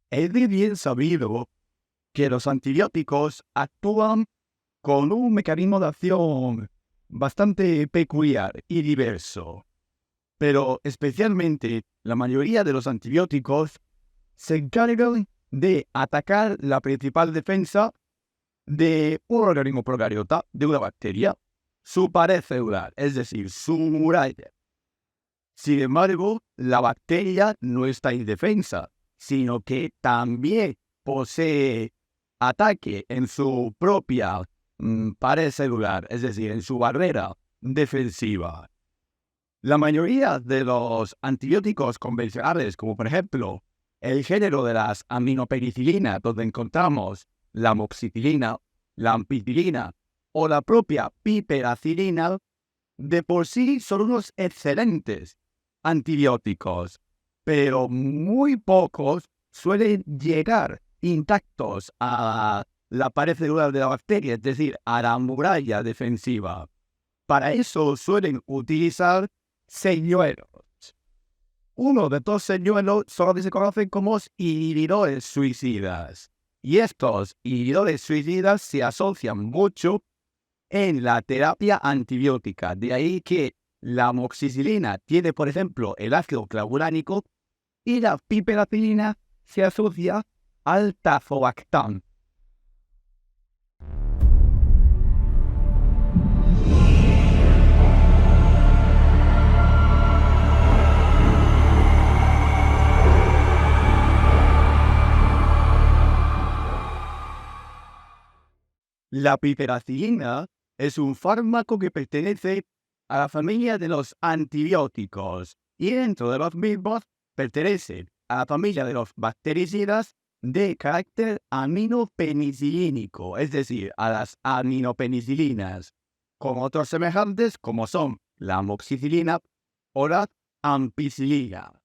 Es de bien sabido que los antibióticos actúan con un mecanismo de acción bastante peculiar y diverso, pero especialmente la mayoría de los antibióticos se encargan de atacar la principal defensa de un organismo procariota, de una bacteria, su pared celular, es decir, su muralla. Sin embargo, la bacteria no está indefensa, sino que también posee ataque en su propia pared celular, es decir, en su barrera defensiva. La mayoría de los antibióticos convencionales, como por ejemplo el género de las aminopenicilinas, donde encontramos la amoxicilina, la ampicilina o la propia piperacilina, de por sí son unos excelentes antibióticos, pero muy pocos suelen llegar intactos a la pared celular de la bacteria, es decir, a la muralla defensiva. Para eso suelen utilizar señuelos. Uno de estos señuelos son los que se conocen como inhibidores suicidas. Y estos inhibidores suicidas se asocian mucho en la terapia antibiótica. De ahí que la amoxicilina tiene, por ejemplo, el ácido clavulánico y la piperacilina se asocia al tazobactam. La piperacilina es un fármaco que pertenece a la familia de los antibióticos y dentro de los mismos pertenece a la familia de los bactericidas de carácter aminopenicilínico, es decir, a las aminopenicilinas, con otros semejantes como son la amoxicilina o la ampicilina.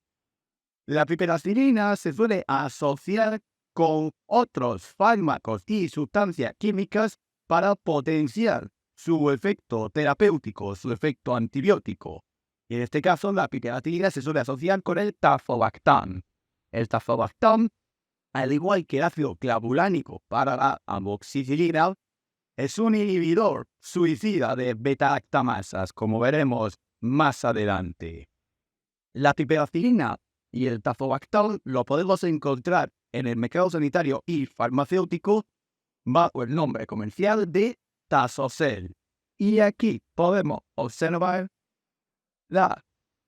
La piperacilina se suele asociar con otros fármacos y sustancias químicas para potenciar su efecto terapéutico, su efecto antibiótico. Y en este caso, la piperacilina se suele asociar con el tazobactam. El tazobactam, al igual que el ácido clavulánico para la amoxicilina, es un inhibidor suicida de beta-lactamasas, como veremos más adelante. La piperacilina y el tazobactam lo podemos encontrar en el mercado sanitario y farmacéutico bajo el nombre comercial de Tazocel. Y aquí podemos observar la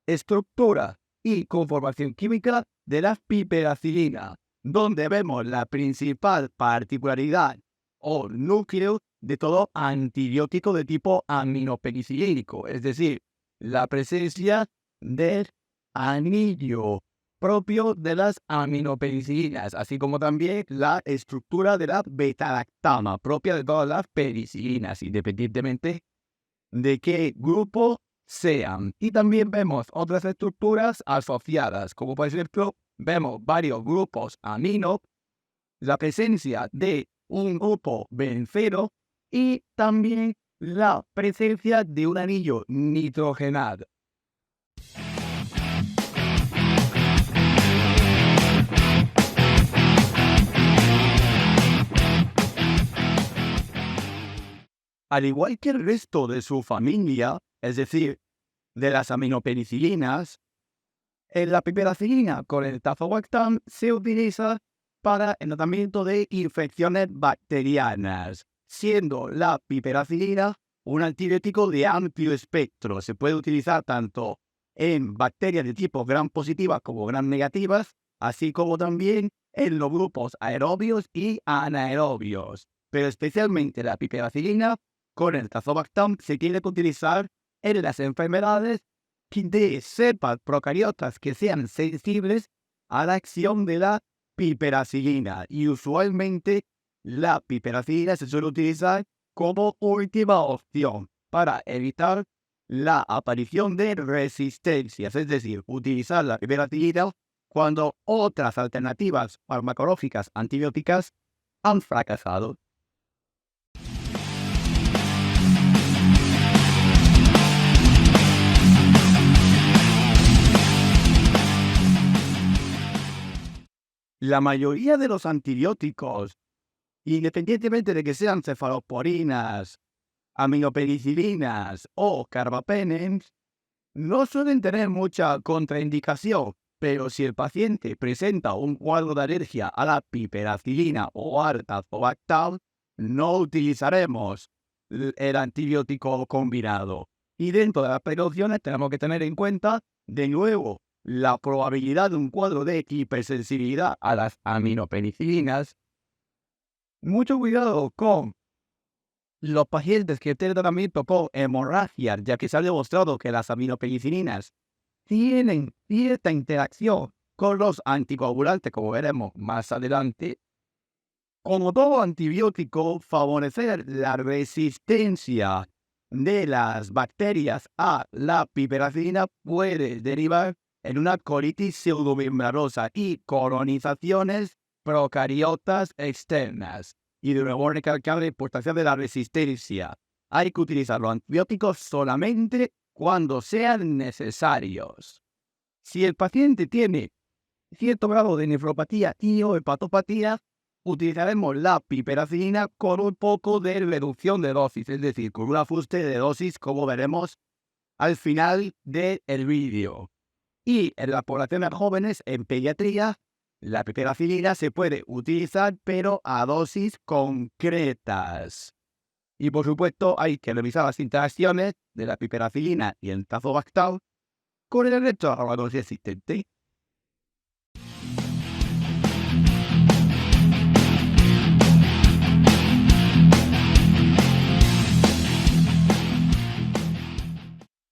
estructura y conformación química de la piperacilina, donde vemos la principal particularidad o núcleo de todo antibiótico de tipo aminopenicilínico, es decir, la presencia del anillo propio de las aminopenicilinas, así como también la estructura de la beta-lactama propia de todas las penicilinas, independientemente de qué grupo sean. Y también vemos otras estructuras asociadas, como por ejemplo, vemos varios grupos amino, la presencia de un grupo benceno y también la presencia de un anillo nitrogenado. Al igual que el resto de su familia, es decir, de las aminopenicilinas, la piperacilina con el tazobactam se utiliza para el tratamiento de infecciones bacterianas, siendo la piperacilina un antibiótico de amplio espectro. Se puede utilizar tanto en bacterias de tipo gram positivas como gram negativas, así como también en los grupos aerobios y anaerobios. Pero especialmente la piperacilina con el tazobactam se tiene que utilizar en las enfermedades de cepas procariotas que sean sensibles a la acción de la piperacilina. Y usualmente la piperacilina se suele utilizar como última opción para evitar la aparición de resistencias, es decir, utilizar la piperacilina cuando otras alternativas farmacológicas antibióticas han fracasado. La mayoría de los antibióticos, independientemente de que sean cefalosporinas, aminopenicilinas o carbapenems, no suelen tener mucha contraindicación, pero si el paciente presenta un cuadro de alergia a la piperacilina o al tazobactam, no utilizaremos el antibiótico combinado. Y dentro de las precauciones tenemos que tener en cuenta, de nuevo, la probabilidad de un cuadro de hipersensibilidad a las aminopenicilinas. Mucho cuidado con los pacientes que tienen tratamiento con hemorragia, ya que se ha demostrado que las aminopenicilinas tienen cierta interacción con los anticoagulantes, como veremos más adelante. Como todo antibiótico, favorecer la resistencia de las bacterias a la piperacilina puede derivar en una colitis pseudomembranosa y colonizaciones procariotas externas. Y de nuevo recalcar la importancia de la resistencia. Hay que utilizar los antibióticos solamente cuando sean necesarios. Si el paciente tiene cierto grado de nefropatía y o hepatopatía, utilizaremos la piperacilina con un poco de reducción de dosis, es decir, con un ajuste de dosis, como veremos al final del vídeo. Y en las poblaciones jóvenes, en pediatría, la piperacilina se puede utilizar, pero a dosis concretas. Y por supuesto, hay que revisar las interacciones de la piperacilina y el tazobactam con el resto de la dosis existente.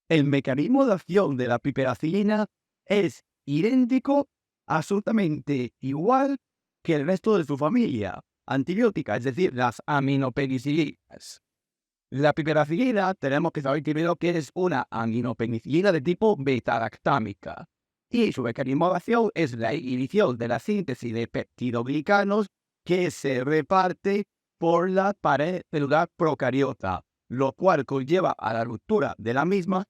El mecanismo de acción de la piperacilina es idéntico, absolutamente igual que el resto de su familia antibiótica, es decir, las aminopenicilinas. La piperacilina tenemos que saber primero que es una aminopenicilina de tipo beta-lactámica y su mecanismo de acción es la inhibición de la síntesis de peptidoglicanos que se reparte por la pared celular procariota, lo cual conlleva a la ruptura de la misma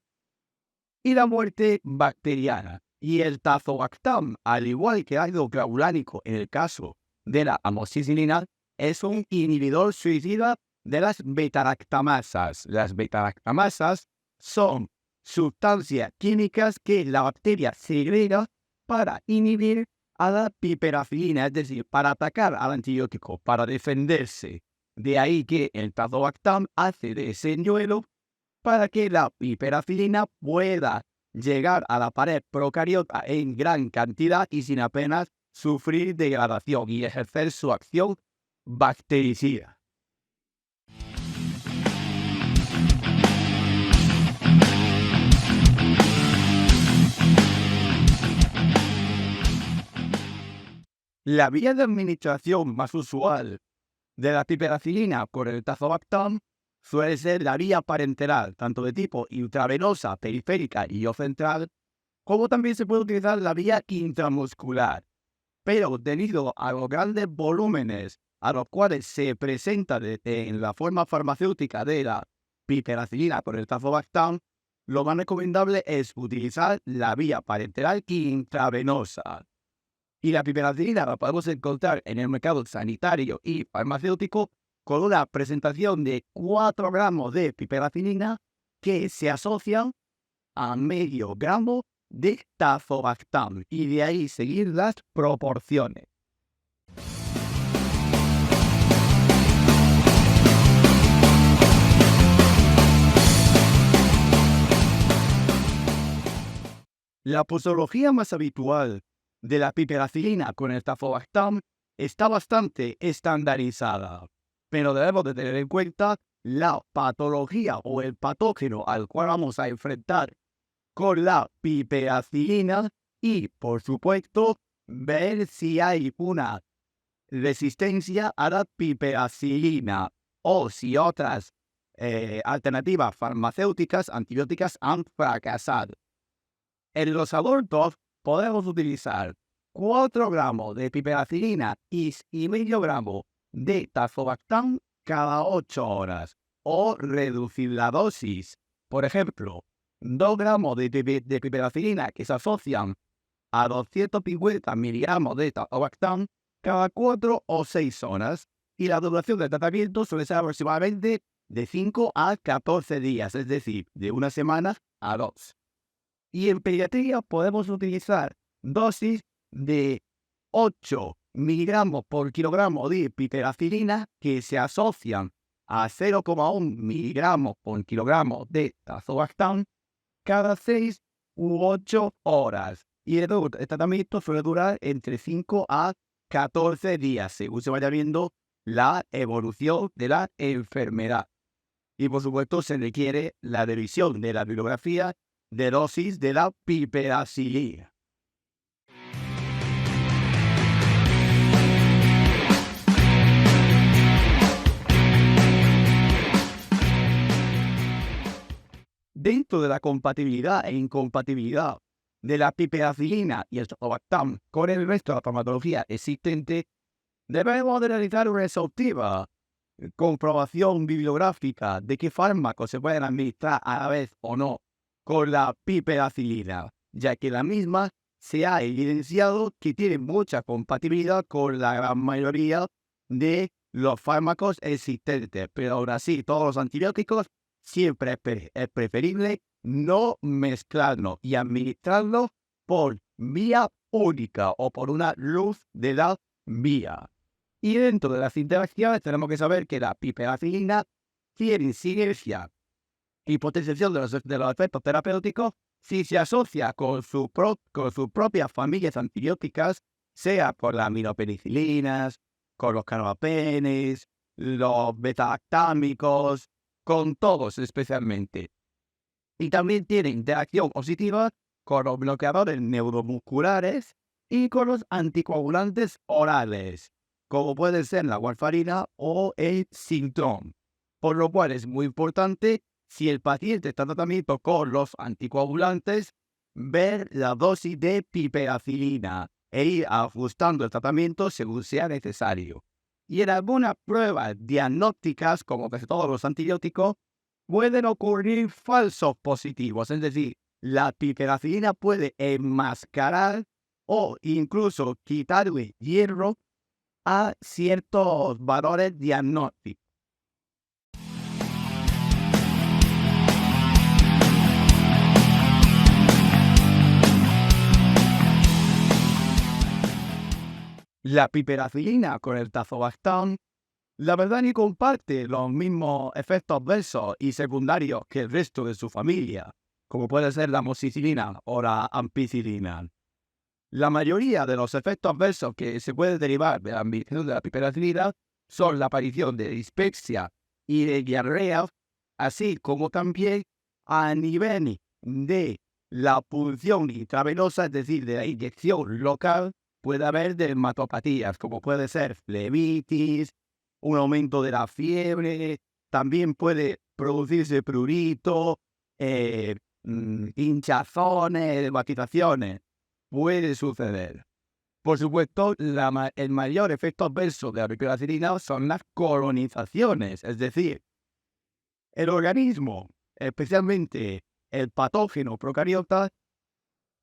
y la muerte bacteriana. Y el tazobactam, al igual que el ácido clavulánico en el caso de la amoxicilina, es un inhibidor suicida de las beta-lactamasas. Las beta-lactamasas son sustancias químicas que la bacteria segrega para inhibir a la piperacilina, es decir, para atacar al antibiótico, para defenderse. De ahí que el tazobactam hace de señuelo para que la piperacilina pueda llegar a la pared procariota en gran cantidad y sin apenas sufrir degradación y ejercer su acción bactericida. La vía de administración más usual de la piperacilina con el tazobactam suele ser la vía parenteral, tanto de tipo intravenosa, periférica y o central, como también se puede utilizar la vía intramuscular. Pero debido a los grandes volúmenes a los cuales se presenta en la forma farmacéutica de la piperacilina por el tazobactam, lo más recomendable es utilizar la vía parenteral intravenosa. Y la piperacilina la podemos encontrar en el mercado sanitario y farmacéutico con una presentación de 4 gramos de piperacilina que se asocian a medio gramo de tazobactam y de ahí seguir las proporciones. La posología más habitual de la piperacilina con el tazobactam está bastante estandarizada, pero debemos de tener en cuenta la patología o el patógeno al cual vamos a enfrentar con la piperacilina y, por supuesto, ver si hay una resistencia a la piperacilina o si otras alternativas farmacéuticas antibióticas han fracasado. En los adultos podemos utilizar 4 gramos de piperacilina y medio gramo de tazobactam cada 8 horas o reducir la dosis. Por ejemplo, 2 gramos de piperacilina que se asocian a 250 miligramos de tazobactam cada 4 o 6 horas. Y la duración del tratamiento suele ser aproximadamente de 5 a 14 días, es decir, de una semana a 2. Y en pediatría podemos utilizar dosis de 8 miligramos por kilogramo de piperacilina que se asocian a 0,1 miligramos por kilogramo de tazobactam cada 6 u 8 horas. Y el tratamiento suele durar entre 5 a 14 días, según se vaya viendo la evolución de la enfermedad. Y por supuesto se requiere la revisión de la bibliografía de dosis de la piperacilina. Dentro de la compatibilidad e incompatibilidad de la piperacilina y el tazobactam con el resto de la farmacología existente, debemos de realizar una exhaustiva comprobación bibliográfica de qué fármacos se pueden administrar a la vez o no con la piperacilina, ya que la misma se ha evidenciado que tiene mucha compatibilidad con la gran mayoría de los fármacos existentes, pero aún así todos los antibióticos siempre es preferible no mezclarlo y administrarlo por vía única o por una luz de la vía. Y dentro de las interacciones tenemos que saber que la piperacilina tiene sinergia y potenciación de los efectos terapéuticos si se asocia con sus propias familias antibióticas, sea con las aminopenicilinas, con los carbapenes, los beta-lactámicos, con todos especialmente. Y también tiene interacción positiva con los bloqueadores neuromusculares y con los anticoagulantes orales, como puede ser la warfarina o el Sintrom. Por lo cual es muy importante, si el paciente está en tratamiento con los anticoagulantes, ver la dosis de piperacilina e ir ajustando el tratamiento según sea necesario. Y en algunas pruebas diagnósticas, como casi todos los antibióticos, pueden ocurrir falsos positivos, es decir, la piperacilina puede enmascarar o incluso quitarle hierro a ciertos valores diagnósticos. La piperacilina con el tazobactam, la verdad ni comparte los mismos efectos adversos y secundarios que el resto de su familia, como puede ser la amoxicilina o la ampicilina. La mayoría de los efectos adversos que se pueden derivar de la administración de la piperacilina son la aparición de dispepsia y de diarrea, así como también a nivel de la punción intravenosa, es decir, de la inyección local, puede haber dermatopatías, como puede ser flebitis, un aumento de la fiebre, también puede producirse prurito, hinchazones, dermatizaciones. Puede suceder. Por supuesto, el mayor efecto adverso de la piperacilina son las colonizaciones, es decir, el organismo, especialmente el patógeno procariota,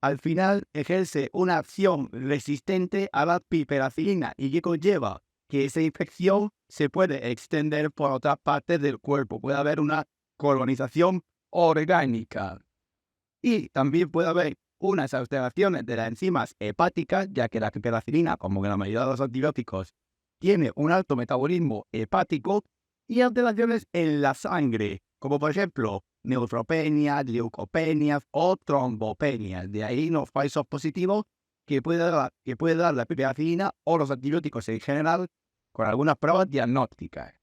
al final ejerce una acción resistente a la piperacilina y que conlleva que esa infección se puede extender por otras partes del cuerpo. Puede haber una colonización orgánica. Y también puede haber unas alteraciones de las enzimas hepáticas, ya que la piperacilina, como en la mayoría de los antibióticos, tiene un alto metabolismo hepático, y alteraciones en la sangre, como por ejemplo neutropenias, leucopenias o trombopenias. De ahí los falsos positivos que puede dar la piperacilina o los antibióticos en general con algunas pruebas diagnósticas.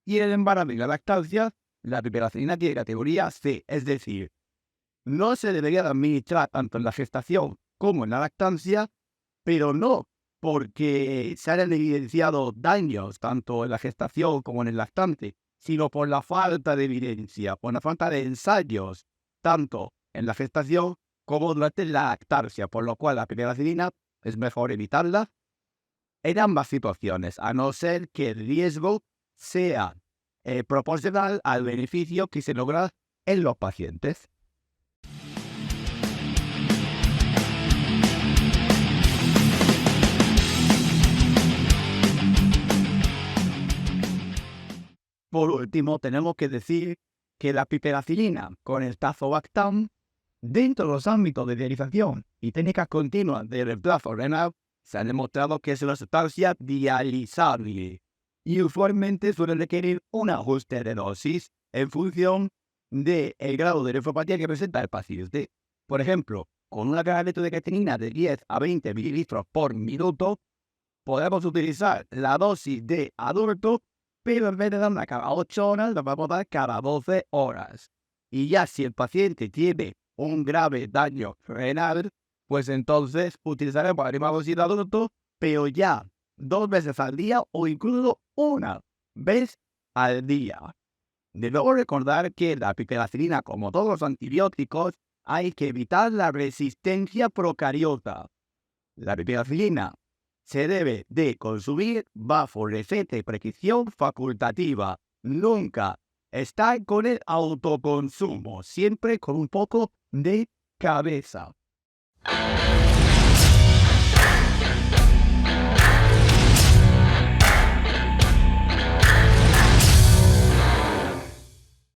Y en el embarazo y la lactancia, la piperacilina tiene categoría C, es decir, no se debería administrar tanto en la gestación como en la lactancia, pero no porque se hayan evidenciado daños tanto en la gestación como en el lactante, sino por la falta de evidencia, por la falta de ensayos, tanto en la gestación como durante la lactancia, por lo cual la piperacilina es mejor evitarla en ambas situaciones, a no ser que el riesgo sea proporcional al beneficio que se logra en los pacientes. Por último, tenemos que decir que la piperacilina con el tazobactam, dentro de los ámbitos de dialización y técnicas continuas de reemplazo renal, se ha demostrado que es una sustancia dializable y usualmente suele requerir un ajuste de dosis en función del grado de nefropatía que presenta el paciente. Por ejemplo, con una carga de creatinina de 10 a 20 mililitros por minuto, podemos utilizar la dosis de adulto, pero en vez de darla cada 8 horas, la vamos a dar cada 12 horas. Y ya si el paciente tiene un grave daño renal, pues entonces utilizaremos la misma dosis de adulto, pero ya 2 veces al día o incluso una vez al día. Debemos recordar que la piperacilina, como todos los antibióticos, hay que evitar la resistencia procariota. La piperacilina se debe de consumir bajo receta y prescripción facultativa. Nunca está con el autoconsumo, siempre con un poco de cabeza.